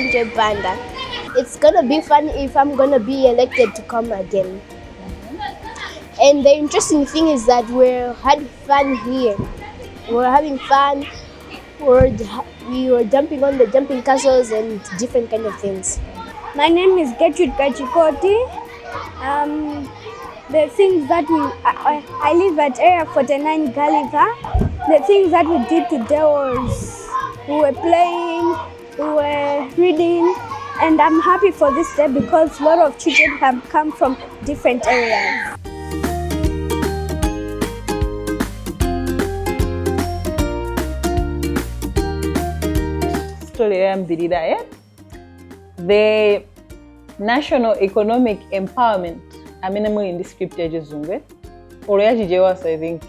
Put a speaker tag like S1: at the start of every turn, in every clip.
S1: Sinje Banda. It's gonna be fun if I'm gonna be elected to come again. And the interesting thing is that we're having fun here. We're having fun. We were jumping on the jumping castles and different kind of things.
S2: My name is Zikachitika. The things that I live at Area 49 Gulliver. The things that we did today was we were playing, we were reading, and I'm happy for this day because a lot of children have come from different areas.
S3: The national economic empowerment, I mean, I'm in the script, I think.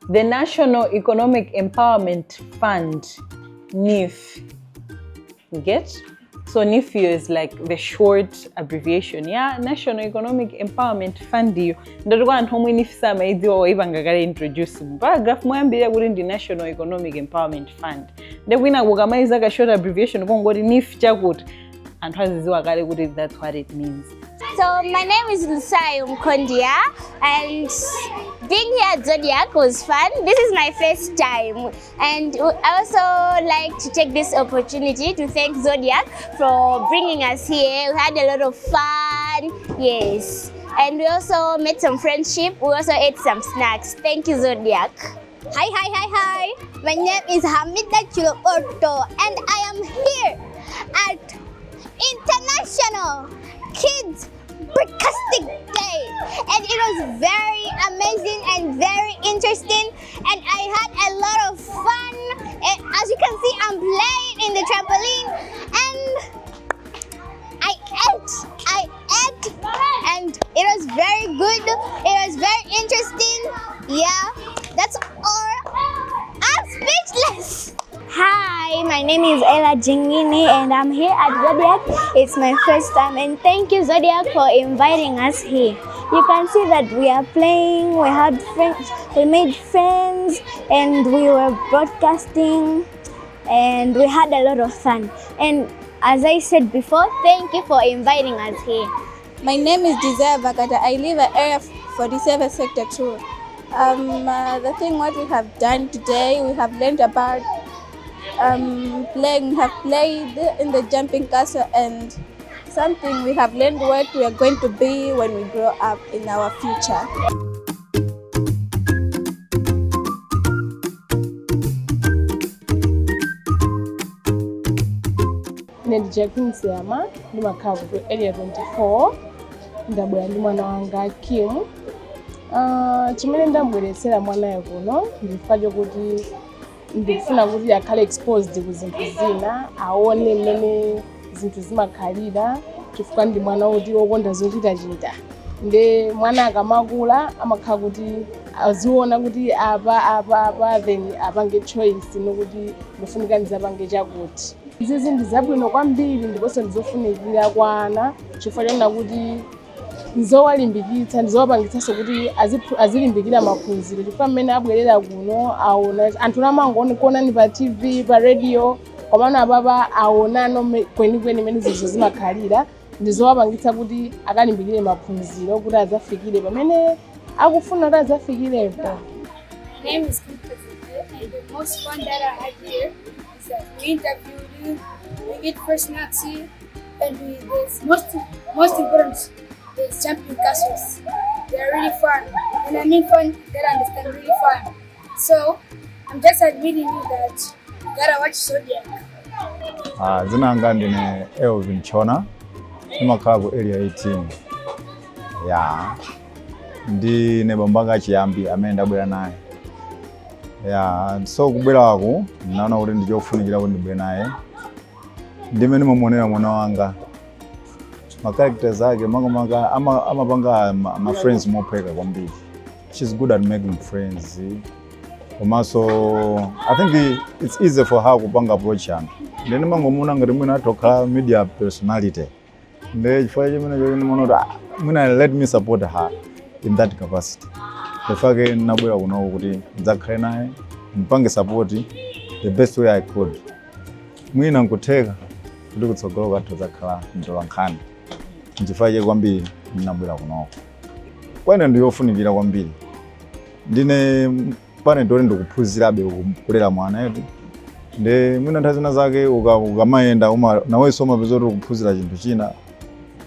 S3: The National Economic Empowerment Fund, NEF. You get? So NEF is like the short abbreviation. Yeah, National Economic Empowerment Fund. Ndio kwa ntomo NEF sama idio ibangagale introduce. Paragraph moyambira kuri ndi National Economic Empowerment Fund. Ndewina kugamaiza ka short abbreviation kongoti NEF chakuti anthu aziziwa kale kuti that's what it means.
S1: So my name is Lusayo Mkondia, and being here at Zodiak was fun. This is my first time, and I also like to take this opportunity to thank Zodiak for bringing us here. We had a lot of fun, yes, and we also made some friendship. We also ate some snacks. Thank you, Zodiak.
S4: Hi. My name is Hamida Chiloporto, and I am here at International Kids Broadcasting Day, and it was very amazing and very interesting, and I had a lot of fun. And as you can see, I'm playing in the trampoline, and I ate, and it was very good. It was very interesting. Yeah, that's all. I'm speechless.
S2: Hi, my name is Ella Jingini and I'm here at Zodiak. It's my first time and thank you Zodiak for inviting us here. You can see that we are playing, we had friends, we made friends and we were broadcasting and we had a lot of fun. And as I said before, thank you for inviting us here.
S5: My name is Desire Bakata. I live at Area 47 Sector 2. The thing what we have done today, we have learned about have played in the jumping castle, and something we have learned what we are going to be when we grow up in our future.
S6: Ndijakunziyama ndimakhala ku area 24 ndabwera ndi mwana wanga Kim. Chimene ndabweretsera mwanayo kuno ndifuna kuti ndikufuna kuti akhale exposed ku zinthu zina, aone mmene zinthu zimakhalira chifukwa ndi mwana woti wokonda zochitachita. Nde mwana akamakula amakhala kuti aziona kuti apa then apange choice nokuti ndifunika ndizapange chakuti. Izi ndi zabwino kwambiri ndiponso ndizofunikira kwa ana chifukwa chona kuti nzowalimbikitsa ndizowapangitsanso kuti azilimbikira maphunziro chifukwa mmene abwerera kuno aona anthu amangoona ni pa TV pa radio komano apapa aonano kwenikweni mmene zinthu zimakhalira ndizowapangitsa kuti akalimbikire maphunziro kuti azafikire pamene akufuna kuti azafikirepo.
S7: My name is Zodiak, and the most fun that I had here is that we interviewed you, we eat fresh snacks here, and most important is jumping castles. They're really fun, and I mean fun that I understand really fun. So I'm just admitting you that you gotta watch Zodiak.
S8: Zinanga ndine Elvin Chona, ndimakhala ku area 18. Yeah. Ndine bambanga chiyambi amene ndabwera naye. Yeah, so kubwera ku naona kuti ndichofunikira kuti ndibwere naye. Ndimene mumonera mwana wanga. Characters zake amapanga my friends mopheka kwambiri. She's good at making friends. Also, I think it's easy for her kupanga approach yangu. Ndine mangomuna ngati mwina atoka media personality. Nde chifukwa chimene choni mono mwina let me support her in that capacity. The fact nabwera kuno kuti nzakhale naye mpange support the best way I could. mwina nkutheka kuti kutsogolo kwathu zakhala mtolankhani nchifukwa chake kwambiri ndinabwera kunoko. Kwa ine ndiyofunikira kwambiri. Ndine Parental ndikuphunzirabe kulera mwana yetu. Nde mwina nthawi zina zake ukamayenda nawenso umapeza kuti ukuphunzira chinthu china.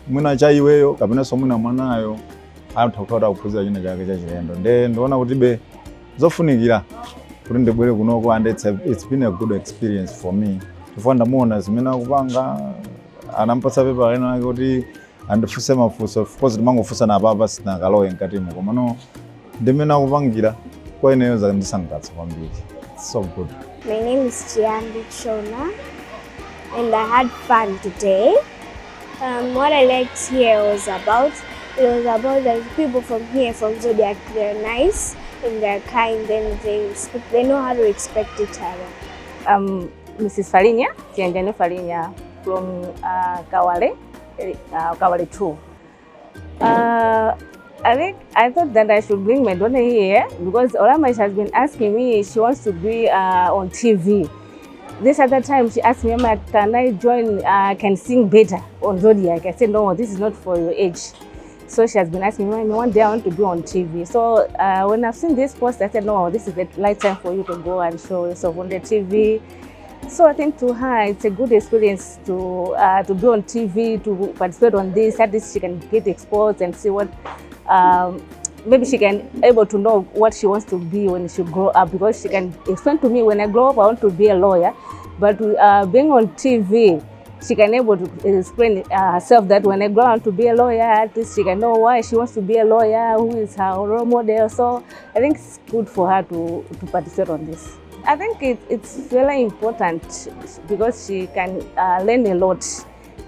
S8: Mwina cha iweyo kapenanso mwina mwanayo atakhala kuphunzira china chake chachilendo. Nde ndiona kuti zofunikira kuti ndibwere kunoko, and it's been a good experience for me. Chifukwa ndamuona zimene akupanga, anampatsa pepa lena lake kuti andifunse mafunso. Of course ndimangofunsa napapa sinakalowe mkatimo, komano ndimene akupangira kwa ineyo zandisangalatsa kwambiri. It's so good.
S2: My name is Chiambi Chona, and I had fun today. What I liked here was about the people from here, from Zodiac. They're nice and they're kind, and they know how to respect each other.
S9: Mrs. Farinya, Tianjane Farinya from Kawale 2. I thought that I should bring my daughter here because Olama has been asking me, she wants to be on TV. This other time she asked me, can I join, can sing better on Zodiac? I said, no, this is not for your age. So she has been asking me, one day I want to be on TV. So when I've seen this post, I said, no, this is the right time for you to go and show yourself on the TV. So I think to her, it's a good experience to be on TV, to participate on this. At least she can get exposed and see what, maybe she can able to know what she wants to be when she grow up. Because she can explain to me, when I grow up, I want to be a lawyer. But being on TV, she can able to explain herself that when I grow up to be a lawyer, at least she can know why she wants to be a lawyer, who is her role model. So I think it's good for her to participate on this. I think it's very important because she can learn a lot.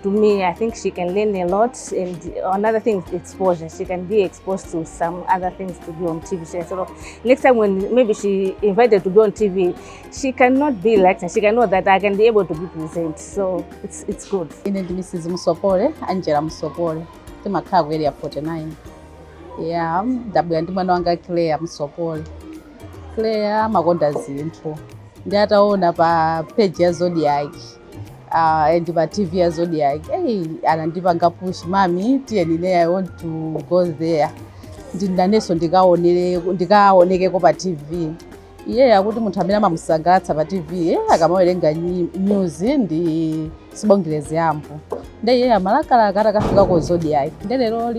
S9: To me, I think she can learn a lot, and another thing is exposure. She can be exposed to some other things to be on TV. So next time when maybe she invited to be on TV, she cannot be like that. She can know that I can be able to be present. So it's good.
S10: Ine ndi Mrs. Musopole, Angela Musopole, timakhala ku area 49. Yeah, ndabwera ndi mwana wanga Claire Musopole. Claire makonda zinthu. Ndi ataona pa page ya Zodiac. And pa TV ya Zodiac. Hey, anandipanga push, mami, I want to go there. Ndinaneso ndikaoneke ko pa TV. Iye akuti munthu amene amamusangalatsa pa TV, akamawerenga news ndi sibongilezi yambo. Nde iye amalakalaka akafika ko Zodiac. Nde lero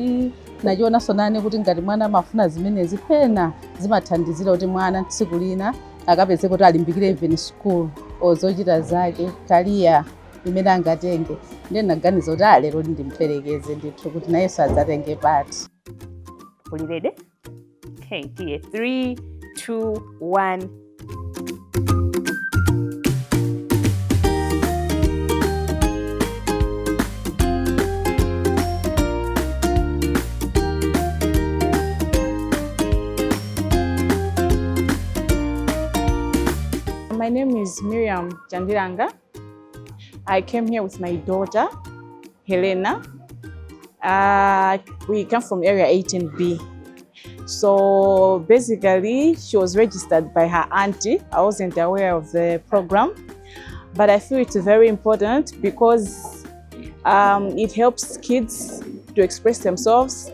S10: nachiona sonane kuti ngati mwana amafuna zimenezi pena zimathandizira kuti mwana tsiku lina akapeze kuti alimbikire even school ozochita zake career imene angatenge. Nde naganiza kuti lero ndimperekeze ndithu kuti nayenso adzatenge part.
S9: Fully ready? Okay, here 3, 2, 1.
S11: My name is Miriam Jandiranga. I came here with my daughter, Helena. We come from area 18B. So basically, she was registered by her auntie. I wasn't aware of the program, but I feel it's very important because it helps kids to express themselves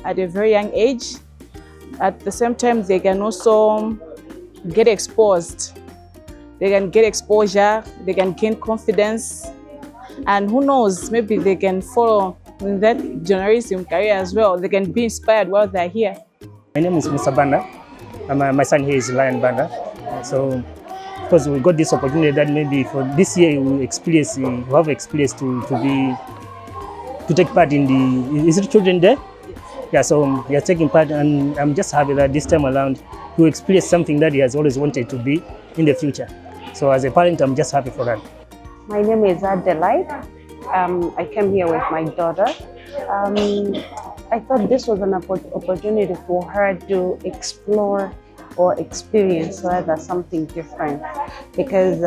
S11: at a very young age. At the same time, they can also get exposed. They can get exposure, they can gain confidence, and who knows, maybe they can follow in that journalism career as well. They can be inspired while they're here.
S12: My name is Musa Banda. My son here is Lion Banda. So, of course, we got this opportunity that maybe for this year we have experience to take part in the. Is it Children Day? Yeah, so we are taking part, and I'm just happy that this time around he will experience something that he has always wanted to be in the future. So as a parent, I'm just happy for that.
S13: My name is Adelaide. I came here with my daughter. I thought this was an opportunity for her to explore or experience rather something different, because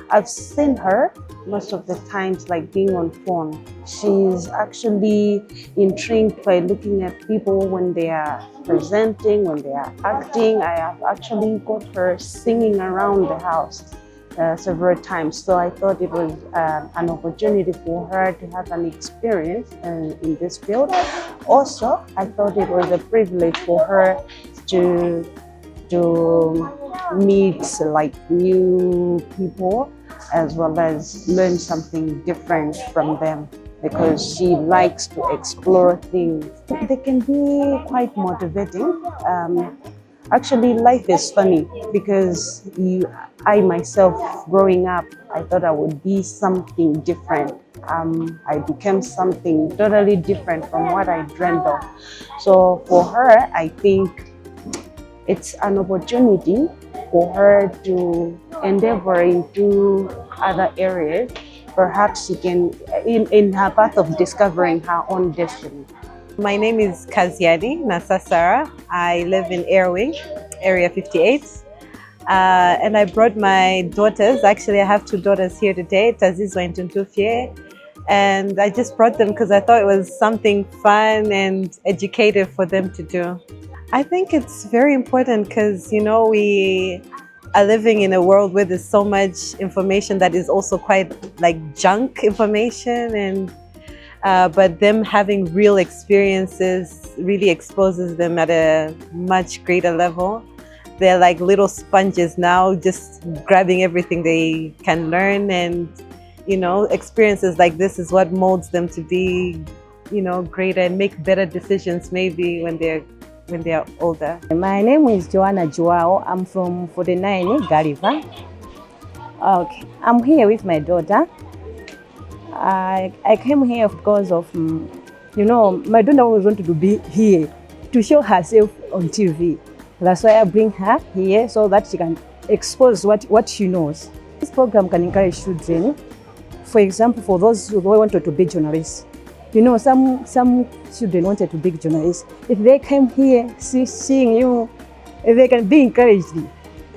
S13: I've seen her most of the times like being on phone. She's actually intrigued by looking at people when they are presenting, when they are acting. I have actually got her singing around the house several times. So I thought it was an opportunity for her to have an experience in this field. Also, I thought it was a privilege for her to meet like new people, as well as learn something different from them, because she likes to explore things. They can be quite motivating. Actually, life is funny because I myself, growing up, I thought I would be something different. I became something totally different from what I dreamt of. So for her, I think it's an opportunity for her to endeavor into other areas. Perhaps she can, in her path of discovering her own destiny.
S14: My name is Kaziadi Nasasara. I live in Airwing, Area 58. And I brought my daughters. Actually, I have two daughters here today, Tazizwa and Tuntufie. And I just brought them because I thought it was something fun and educative for them to do. I think it's very important because, you know, we are living in a world where there's so much information that is also quite like junk information, and but them having real experiences really exposes them at a much greater level. They're like little sponges now, just grabbing everything they can learn, and you know, experiences like this is what molds them to be, you know, greater and make better decisions maybe when they are older.
S9: My name is Joanna Joao. I'm from 49 Gulliver. Okay, I'm here with my daughter. I came here because of, you know, my daughter always wanted to be here to show herself on TV. That's why I bring her here so that she can expose what she knows. This program can encourage children. For example, for those who wanted to be journalists. You know, some children wanted to be journalists. If they came here seeing you, they can be encouraged.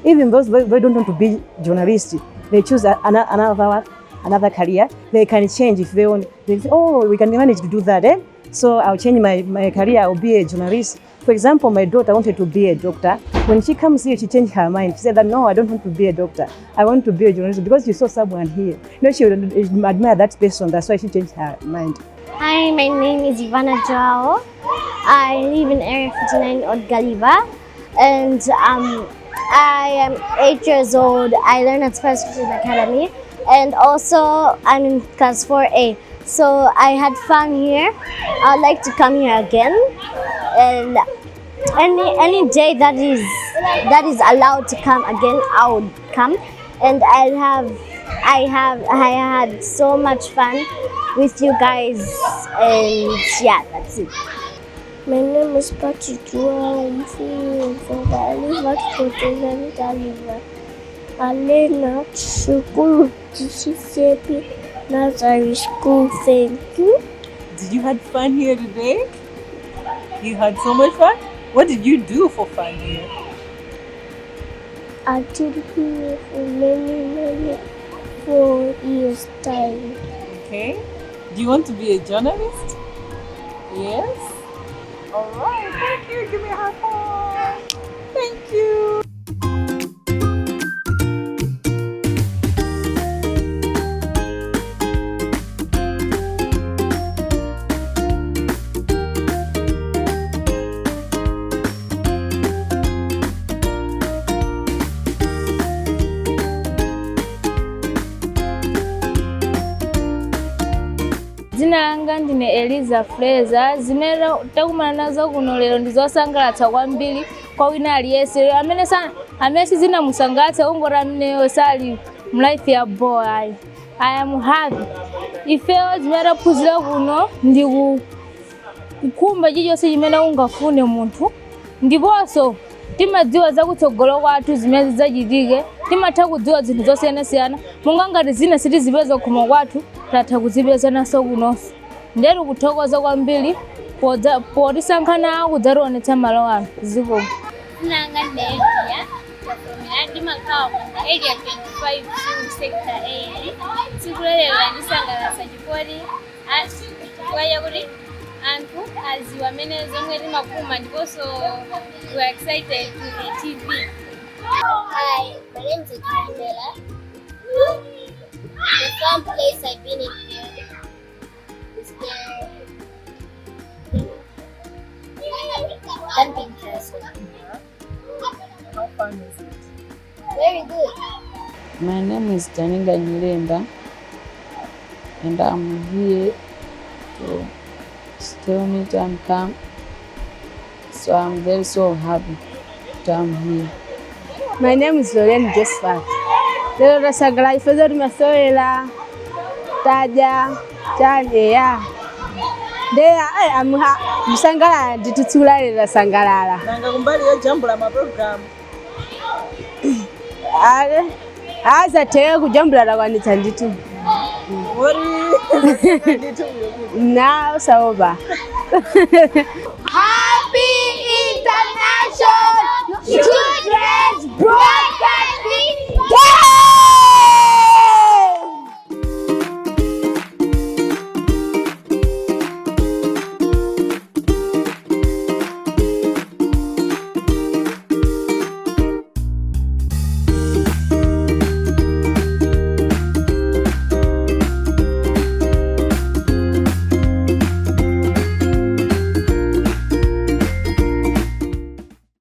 S9: Even those they don't want to be journalists, they choose another career. They can change if they want. They say, oh, we can manage to do that. So I'll change my career. I'll be a journalist. For example, my daughter wanted to be a doctor. When she comes here, she changed her mind. She said that, no, I don't want to be a doctor. I want to be a journalist because she saw someone here. You know, she would admire that person. That's why she changed her mind.
S2: Hi, my name is Ivana Joao. I live in Area 59 on Gulliver, and I am 8 years old. I learn at First Academy, and also I'm in class 4A. So I had fun here. I'd like to come here again, and any day that is allowed to come again, I would come, and I had so much fun with you guys, and yeah, that's it.
S15: My name is Patrick. I'm from I live at 49 Gulliver. I learn at school, Mississippi Nursery School. Thank you.
S3: Did you have fun here today? You had so much fun? What did you do for fun here?
S15: I did here for many 4 years time.
S3: Okay. Do you want to be a journalist? Yes? All right. Thank you. Give me a high five. Thank you.
S16: Zina langa ndine Eliza Fraser. Zimene takumana nazo kuno lero ndizosangalatsa kwambiri kwa wina aliyese amene zinamusangalatsa ungora amene sali mlife ya boy. I am happy. Ifeyo zimene taphunzira kuno ndi kukhumba chilichonse chimene ungafune munthu, ndiponso timadziwa zakutsogolo kwathu zimene zidzachitike. Timatha kudziwa zinthu zosiyanasiyana, monga ngati zina sitizipeza kukhuma kwathu tatha kuzipeza naso kunonso. Ndero kuthokoza kwambiri potisankhana kudzationetsa malo ano ziko.
S1: Nanga ndekuya from
S17: ndi makhawa mu area 25 mu sector A. Tsiku lero landisangalatsa chifukwa chifukwa kuti anthu aziwa amene zomwe timakuma ndiponso we are excited to the TV.
S4: Hi, my name is Mumvera. The fun place I've been in here is the camping castle.
S18: How fun is it?
S4: Very good.
S19: My name is Taninga Nyirenda, and I'm here to still meet and come. So I'm very so happy that I'm here.
S9: My name is Lorraine Josephat. Leo tasangala ifezo tumesoela taja chanje ya ndeya amha musangala nditutsula lero sangalala
S18: Nanga kumbali ya jambula ma program.
S9: ale aza teye kujambula kwanitsa nditu na saoba.
S4: Happy International